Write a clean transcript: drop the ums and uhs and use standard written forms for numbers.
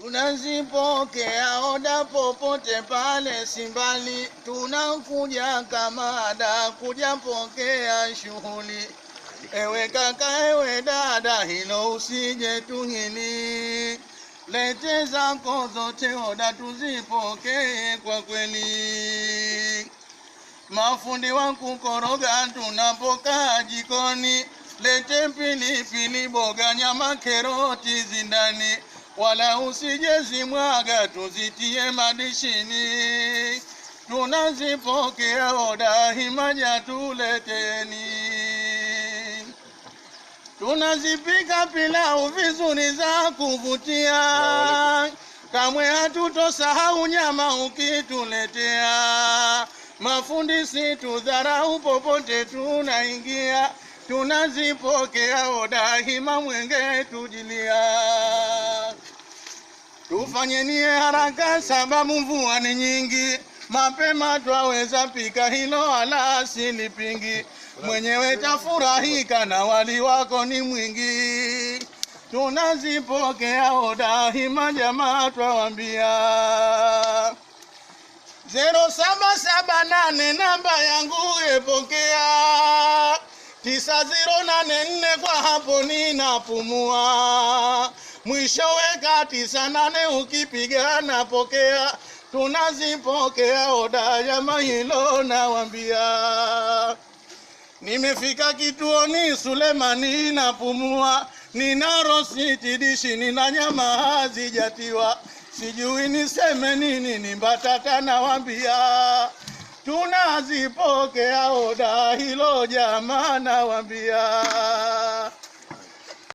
Tunazipokea oda popote pale Simbali, tunakuja kama ada kuja pokea shughuli. Ewe kaka, ewe dada, hilo usije tuhili. Lete zako zote oda tuzipokee kwa kweli. Mafundi wa kukoroga tunapokaa jikoni, lete pilipili, boga, nyama, karoti zindani. Wala usije zimwaga tuzitie madishini. Tunazipokea oda himaja tuleteni. Tunazipika pilau vizuri za kuvutia. Kamwe hatutosahau nyama ukituletea. Mafundi situdharau popote tunaingia. Tunazipokea oda hima mwenge tujilia. Tufanyenie haraka sababu mvua ni nyingi. Mapema twaweza pika hilo wala silipingi. Mwenyewe tafurahika na wali wako ni mwingi. Tunazipokea oda hima jamaa twawambia. 0778 namba yangu epokea. 9084 kwa hapo ninapumua. Mwisho weka 98 ukipiga napokea. Tunazipokea oda jamaa hilo nawambia. Nimefika kituoni Sulemani napumua. Nina rositi dishi, nina nyama hazijatiwa. Sijui niseme nini, ni mbatata nawambia. Tunazipokea oda hilo jamaa nawambia.